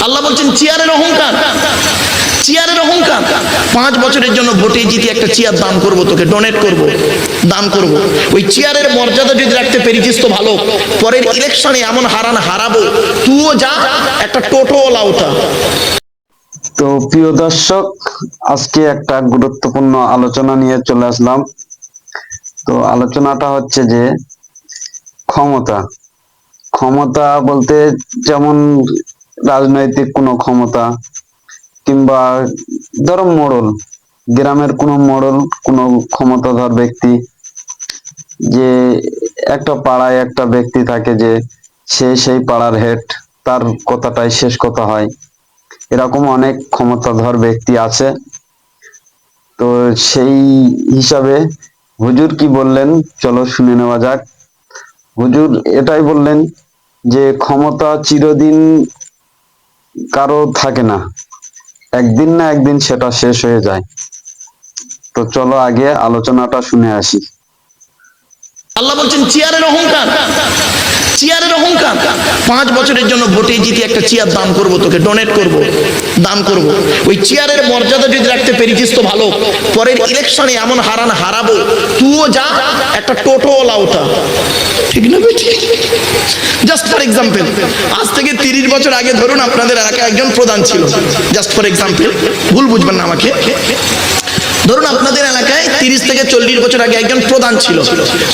আল্লাহ বলছেন চেয়ারের অহংকার, চেয়ারের অহংকার। 5 বছরের জন্য ভোটে জিতে একটা চেয়ার দান করব, তোকে ডোনেট করব, দান করব। ওই চেয়ারের মর্যাদা যদি রাখতে পেরেছিস তো ভালো, পরের ইলেকশনে এমন হারাবো, তুইও যা একটা টোটোওয়ালা ওঠা। তো প্রিয় দর্শক, আজকে একটা গুরুত্বপূর্ণ আলোচনা নিয়ে চলে আসলাম। তো আলোচনাটা হচ্ছে যে ক্ষমতা। ক্ষমতা বলতে যেমন রাজনৈতিক কোনো ক্ষমতা, কিংবা ধরো মোড়ল, গ্রামের কোনো মোড়ল, কোনো ক্ষমতাধর ব্যক্তি, যে একটা পাড়ায় একটা ব্যক্তি থাকে যে সেই পাড়ার হেড, তার কথাটাই শেষ কথা হয়। এরকম অনেক ক্ষমতাধর ব্যক্তি আছে। তো সেই হিসাবে হুজুর কি বললেন চলো শুনে নেওয়া যাক। হুজুর এটাই বললেন যে ক্ষমতা চিরদিন কারো থাকে না, একদিন না একদিন সেটা শেষ হয়ে যায়। তো চলো আগে আলোচনাটা শুনে আসি। আল্লাহ বলছেন চেয়ারের অহংকার, চেয়ারের অহংকার। 5 বছরের জন্য ভোটে জিতে একটা চেয়ার দান করব, তোকে ডোনেট করব, দান করব। ওই চেয়ারের মর্যাদা যদি রাখতে পেরেছিস তো ভালো, পরের ইলেকশনে এমন হারাবো, তুইও যা একটা টোটোওয়ালা ওঠা। ঠিক না বেটি? জাস্ট ফর এক্সাম্পল, আজ থেকে 30 বছর আগে ধরুন আপনাদের এলাকায় একজন প্রধান ছিল। জাস্ট ফর এক্সাম্পল, ভুল বুঝবেন না আমাকে। ধরুন আপনাদের এলাকায় 30 থেকে 40 বছর আগে একজন প্রধান ছিল।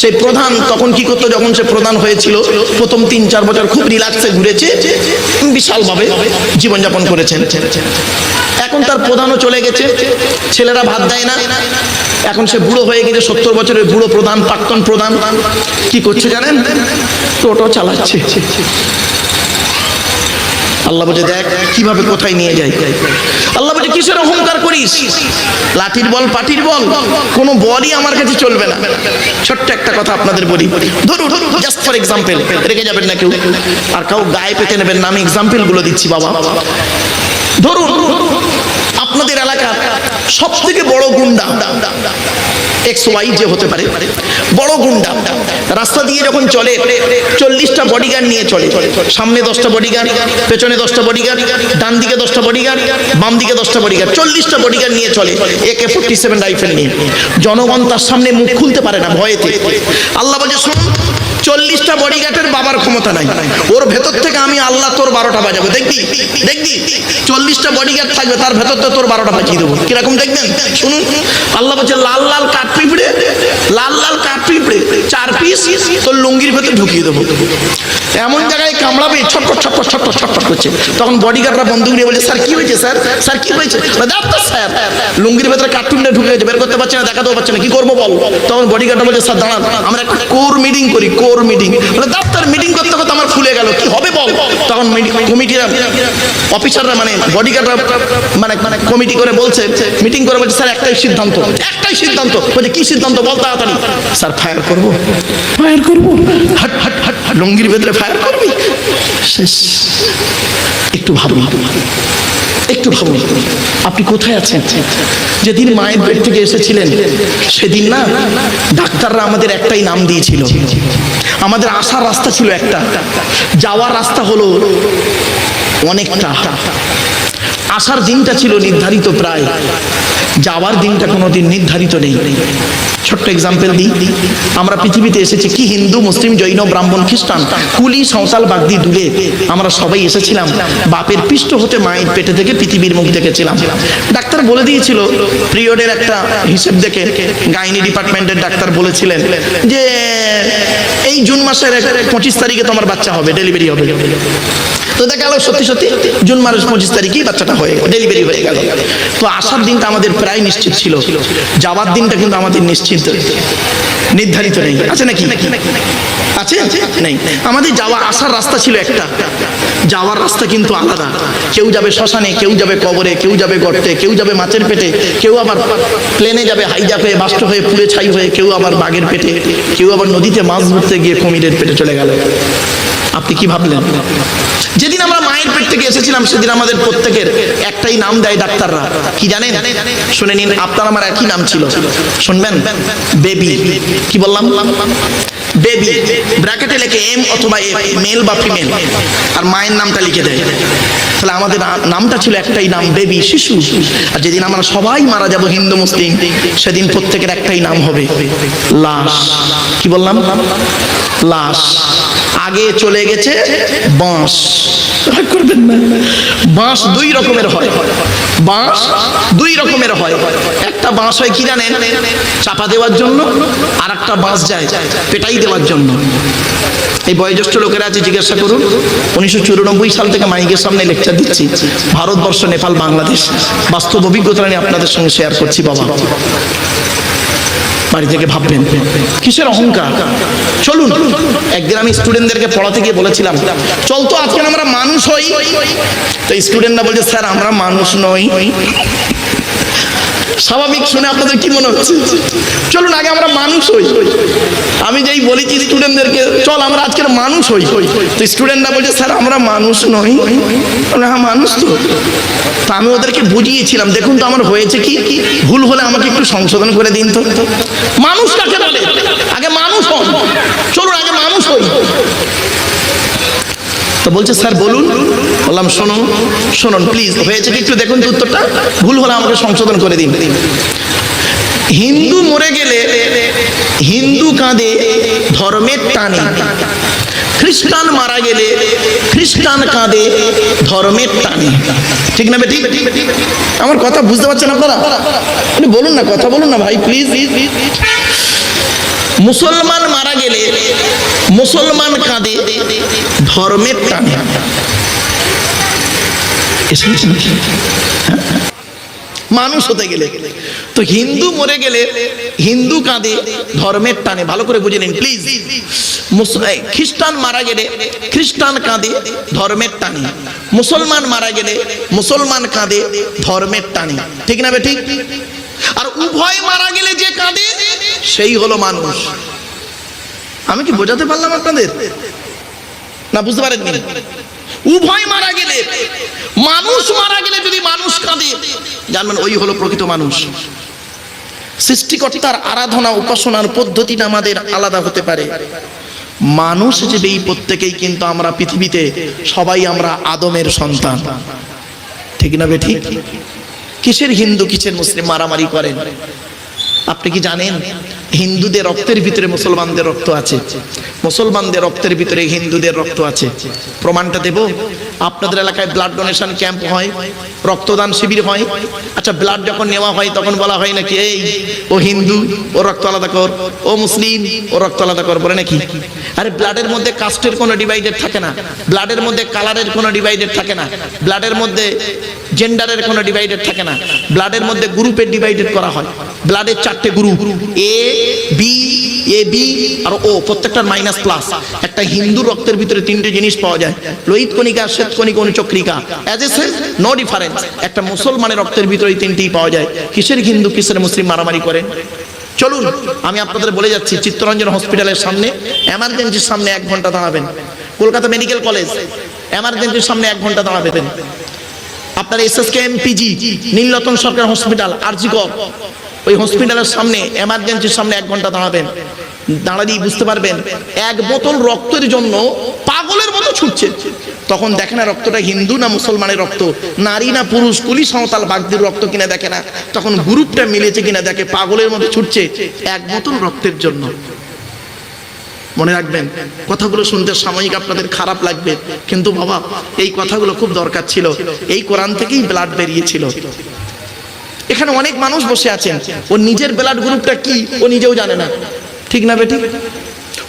সেই প্রধান তখন কি করতো, যখন সে প্রধান হয়েছিল প্রথম 3-4 বছর খুব রিল্যাক্সে ঘুরেছে, বিশালভাবে জীবনযাপন করেছেন। এখন তার প্রধানও চলে গেছে, ছেলেরা ভাত দেয় না। এখন সে বুড়ো হয়ে গেছে, 70 বছরের বুড়ো প্রধান, প্রাক্তন প্রধান। কি করছে জানেন? টোটো চালাচ্ছে। আল্লাহ বলে দেখ কিভাবে কোথায় নিয়ে যায়। আল্লাহ বলে কিসের অহংকার করিস? লাঠির বল, পাটির বল, কোনো বলই আমার কাছে চলবে না। ছোট্ট একটা কথা আপনাদের বলি, ধরুন জাস্ট ফর এক্সাম্পল, রেখে যাবেন না কেউ, আর কাউ গায়ে পেতে নেবেন না, আমি এক্সাম্পল গুলো দিচ্ছি বাবা। ধরুন আপনাদের এলাকার সব থেকে বড় গুন্ডা XY যে হতে পারে, বড় গুন্ডা রাস্তা দিয়ে যখন চলে 40টা বডিগার্ড নিয়ে চলে। সামনে 10টা বডিগার্ড, পেছনে 10টা বডিগার্ড, ডান দিকে 10টা বডিগার্ড, বাম দিকে 10টা বডিগার্ড, 40টা বডিগার্ড নিয়ে চলে AK-47 রাইফেল নিয়ে। জনগণ তার সামনে মুখ খুলতে পারে না ভয়েতে। আল্লাহ বলে শুন, 40টা বডিগার্ডের বাবার ক্ষমতা নাই, ওর ভেতর থেকে আমি আল্লাহ তোর 12টা বাজাবো। দেখবি দেখবি 40টা বডিগার্ড থাকবে, তার ভেতর থেকে তোর 12টা বাজিয়ে দেবো। কিরকম দেখবেন শুনুন। আল্লাহ বলছে লাল লাল কাঠ পিঁপড়ে, লাল লাল কাঠ পিঁপড়ে 4 পিস তোর লুঙ্গির ভেতর ঢুকিয়ে দেবো। এমন জায়গায় কামড়াবে ছটপট ছটপট ছটপট ছটপট করছে। তখন বডিগার্ডরা বন্দুক নিয়ে বলে স্যার কি হয়েছে, স্যার স্যার কি হয়েছে? স্যার লুঙ্গির ভেতরে কাঠ পিঁপড়ে ঢুকে গেছে, বের করতে পারছে না, দেখাতেও পারছে না, কি করবো বল? তখন বডিগার্ডরা বলছে স্যার দাঁড়ান, আমরা একটা কোর মিটিং করি, কোর মিটিং। বলে ডাক্তার মিটিং করতে করতে আমার ফুলে গেল, কি হবে বল? তখন কমিটিরা, অফিসাররা মানে বডিগার্ডরা মানে কমিটি করে বলছে, মিটিং করে বলছে স্যার একটাই সিদ্ধান্ত, একটাই সিদ্ধান্ত। বলছে কি সিদ্ধান্ত বল তাড়াতাড়ি। স্যার ফায়ার করবো, ফায়ার করবো, হাট হাট হাট, লুঙ্গির ভেতরে ফায়ার করবি? শেষ। একটু ভাবুন, একটু ভাবুন, আপনি কোথায় আছেন? যেদিন মায়ের পেট থেকে এসেছিলেন সেদিন না ডাক্তাররা আমাদের একটাই নাম দিয়েছিল। আমাদের আসার রাস্তা ছিল একটা, যাওয়ার রাস্তা হলো অনেকটা। আসার দিনটা ছিল নির্ধারিত প্রায়, যাওয়ার দিনটা কোনোদিন নির্ধারিত নেই। ছোট্ট এক্সাম্পল দিই, আমরা পৃথিবীতে এসেছি কি হিন্দু, মুসলিম, জৈন, ব্রাহ্মণ, খ্রিস্টান, কুলি, সাঁওতাল, বাগদি, দুলে, আমরা সবাই এসেছিলাম বাপের পৃষ্ঠ হতে, মায়ের পেটে থেকে পৃথিবীর মুখ দেখেছিলাম। ডাক্তার বলে দিয়েছিল পিরিয়ডের একটা হিসেব দেখে, গাইনি ডিপার্টমেন্টের ডাক্তার বলেছিলেন যে এই জুন মাসের 25 তারিখে তোমার বাচ্চা হবে, ডেলিভারি হবে। তো দেখা গেল সত্যি সত্যি জুন মাসের 25 তারিখেই বাচ্চাটা হয়ে গেল, ডেলিভারি হয়ে গেল। তো আসার দিনটা আমাদের প্রায় নিশ্চিত ছিল, যাওয়ার দিনটা কিন্তু আমাদের নিশ্চিত নির্ধারিত নেই। আছে নাকি? আছে নেই। আমাদের যাওয়া আসার রাস্তা ছিল একটা, যাওয়ার রাস্তা কিন্তু আলাদা। কেউ যাবে শ্মশানে, কেউ যাবে কবরে, কেউ যাবে গর্তে, কেউ যাবে মাছের পেটে, কেউ আবার প্লেনে যাবে হাইজাক হয়ে, বাস্ট হয়ে, পুড়ে ছাই হয়ে, কেউ আবার বাঘের পেটে, কেউ আবার নদীতে মাছ ধরতে গিয়ে কুমিরের পেটে চলে গেল। আপনি কি ভাবলেন? যেদিন আমরা মায়ের পেট থেকে এসেছিলাম সেদিন আমাদের প্রত্যেকের একটাই নাম দেয় ডাক্তাররা, কি জানেন? শুনে নিন, আপনার আমার একই নাম ছিল, শুনবেন, বেবি। কি বললাম? বেবি ব্র্যাকেটে লেখে এম অথবা এফ, মেল বা ফিমেল, আর মায়ের নামটা লিখে দেয়। তাহলে আমাদের নামটা ছিল একটাই নাম, বেবি, শিশু। আর যেদিন আমরা সবাই মারা যাব হিন্দু মুসলিম, সেদিন প্রত্যেকের একটাই নাম হবে, লাশ। কি বললাম? লাশ। আগে চলে গেছে বাঁশ। রাগ করবেন না, বাঁশ দুই রকমের হয়, বাঁশ দুই রকমের হয়। একটা বাঁশ হয় কি জানেন? চাপা দেওয়ার জন্য, আর একটা বাঁশ যায় পেটাই দেওয়ার জন্য। এই বয়োজ্যেষ্ঠ লোকেরা আছে, জিজ্ঞাসা করুন। 1994 সাল থেকে মাইকের সামনে লেকচার দিচ্ছি, ভারতবর্ষ, নেপাল, বাংলাদেশ, বাস্তব অভিজ্ঞতা নিয়ে আপনাদের সঙ্গে শেয়ার করছি। বাবা, বাড়ি থেকে ভাববেন কিসের অহংকার। চলুন, একদিন আমি স্টুডেন্টদেরকে পড়াতে গিয়ে বলেছিলাম, চল তো আজকে আমরা মানুষ হই। তো স্টুডেন্টরা বলছে, স্যার আমরা মানুষ নই। স্বাভাবিক শুনে আপনাদের কি মনে হচ্ছে? চলুন আগে আমরা মানুষ হই। আমি যেই বলেছি স্টুডেন্টদেরকে, চল আমরা আজকের মানুষ হই, তো স্টুডেন্টরা বলছে, স্যার আমরা মানুষ নই। হ্যাঁ মানুষ তো। তা আমি ওদেরকে বুঝিয়েছিলাম, দেখুন তো আমার হয়েছে কি, ভুল হলে আমাকে একটু সংশোধন করে দিন তো। মানুষ কাকে বলে? আগে মানুষ হন, চলুন আগে মানুষ হই। তো বলছে, স্যার বলুন। বললাম, শুনুন শুনুন প্লিজ, হয়েছে কি একটু দেখুন তো উত্তরটা, ভুল হলে আমাকে সংশোধন করে দিন। হিন্দু মরে গেলে হিন্দু কাঁদে ধর্মের টানে, খ্রিস্টান মারা গেলে খ্রিস্টান কাঁদে ধর্মের টানে। ঠিক না বেটি? আমার কথা বুঝতে পারছেন আপনারা? বলুন না, কথা বলুন না ভাই প্লিজ। মুসলমান মারা গেলে মুসলমান কাঁদে ধর্মের টানে। মানুষ হতে গেলে তো হিন্দু মরে গেলে হিন্দু কাঁদে ধর্মের টানে। ভালো করে বুঝে নিন প্লিজ। খ্রিস্টান মারা গেলে খ্রিস্টান কাঁদে ধর্মের টানে, মুসলমান মারা গেলে মুসলমান কাঁদে ধর্মের টানে। ঠিক না বেঠিক? আর উভয় মারা গেলে যে কাঁদে সেই হলো মানুষ। আমি কি বোঝাতে পারলাম আপনাদের? না বুঝতে পারেননি? উভয় মারা গেলে, মানুষ মারা গেলে যদি মানুষ কাঁদে, জানবেন ওই হলো প্রকৃত মানুষ। সৃষ্টিকর্তার আরাধনা উপাসনার পদ্ধতিটা আমাদের আলাদা হতে পারে। মানুষ হিসেবে এই প্রত্যেকেই কিন্তু আমরা পৃথিবীতে সবাই আমরা আদমের সন্তান। ঠিক না বেঠিক? কিসের হিন্দু কিসের মুসলিম মারামারি করেন? আপনি কি জানেন হিন্দুদের রক্তের ভিতরে মুসলমানদের রক্ত আছে, মুসলমানদের রক্তের ভিতরে হিন্দুদের রক্ত আছে? প্রমাণটা দেব। আপনাদের এলাকায় ব্লাড ডোনেশন ক্যাম্প হয়, রক্তদান শিবির হয়। আচ্ছা, ব্লাড যখন নেওয়া হয় তখন বলা হয় নাকি, এই ও হিন্দু ও রক্ত আলাদা কর, ও মুসলিম ও রক্ত আলাদা কর, বলে নাকি? আরে ব্লাডের মধ্যে কাস্টের কোনো ডিভাইডেড থাকে না, ব্লাডের মধ্যে কালারের কোনো ডিভাইডেড থাকে না, ব্লাডের মধ্যে জেন্ডারের কোনো ডিভাইডেড থাকে না, ব্লাডের মধ্যে গ্রুপের ডিভাইডেড করা হয়। ব্লাডের 4টে group, A B, A B আর ও, প্রত্যেকটার মাইনাস প্লাস। একটা হিন্দু রক্তের ভিতরে 3টে জিনিস পাওয়া যায়, লোহিত কণিকা, শ্বেত কণিকা, অনুচক্রিকা। As a said, no difference. একটা মুসলমানের রক্তের ভিতরে 3টেই পাওয়া যায়। কিসের হিন্দু কিসের মুসলিম মারামারি করেন? চলুন আমি আপনাদের বলে যাচ্ছি, চিত্তরঞ্জন হসপিটালের সামনে এমার্জেন্সির সামনে 1 ঘন্টা দাঁড়াবেন। কলকাতা মেডিকেল কলেজ এমার্জেন্সির সামনে 1 ঘন্টা দাঁড়াবেন। আপনার SSKM-PG, নীলরতন সরকার হসপিটাল, আরজি কর, ওই হসপিটালের সামনে এমার্জেন্সির সামনে 1 ঘন্টা দাঁড়াবেন। দাঁড়ালেই বুঝতে পারবেন 1 বোতল রক্তের জন্য পাগলের মতো ছুটছে। তখন দেখে না রক্তটা হিন্দু না মুসলমানের রক্ত, নারী না পুরুষ, কুলি সাঁওতাল বাগদির রক্ত কিনা দেখে না, তখন গ্রুপটা মিলেছে কিনা দেখে, পাগলের মতো ছুটছে 1 বোতল রক্তের জন্য। মনে রাখবেন, কথাগুলো শুনতে সাময়িক আপনাদের খারাপ লাগবে, কিন্তু বাবা এই কথাগুলো খুব দরকার ছিল। এই কোরআন থেকেই ব্লাড বেরিয়েছিল। এখানে অনেক মানুষ বসে আছেন, ও নিজের ব্লাড গ্রুপটা কি ও নিজেও জানে না। ঠিক না বেটি?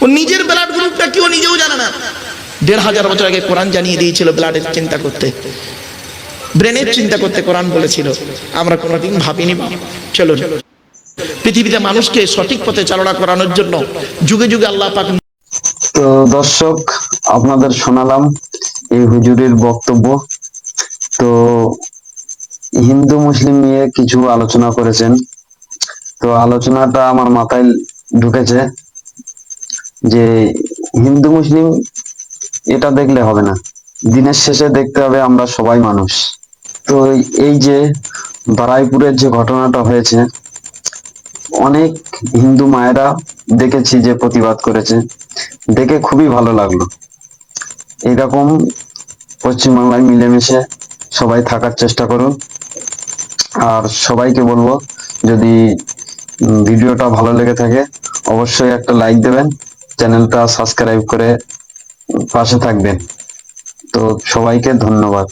ও নিজের ব্লাড গ্রুপটা কি ও নিজেও জানে না। 1500 বছর আগে কোরআন জানিয়ে দিয়েছিল ব্লাডের চিন্তা করতে, ব্রেনের চিন্তা করতে কোরআন বলেছিল। আমরা কোনোদিন ভাবিনি। চলো, পৃথিবীতে মানুষকে সঠিক পথে চালনা করানোর জন্য যুগে যুগে আল্লাহ পাক। তো দর্শক, আপনাদের শোনালাম এই হুজুরের বক্তব্য। তো হিন্দু মুসলিম নিয়ে কিছু আলোচনা করেছেন। তো আলোচনাটা আমার মাথায় ঢুকেছে যে হিন্দু মুসলিম এটা দেখলে হবে না, দিনের শেষে দেখতে হবে আমরা সবাই মানুষ। তো এই যে বারাইপুরের যে ঘটনাটা হয়েছে, অনেক হিন্দু মায়েরা দেখেছি যে প্রতিবাদ করেছে, দেখে খুবই ভালো লাগলো। এইরকম পশ্চিমবাংলায় মিলেমিশে সবাই থাকার চেষ্টা করুন। আর সবাইকে বলবো, যদি ভিডিওটা ভালো লেগে থাকে অবশ্যই একটা লাইক দেবেন, চ্যানেলটা সাবস্ক্রাইব করে পাশে থাকবেন। তো সবাইকে ধন্যবাদ।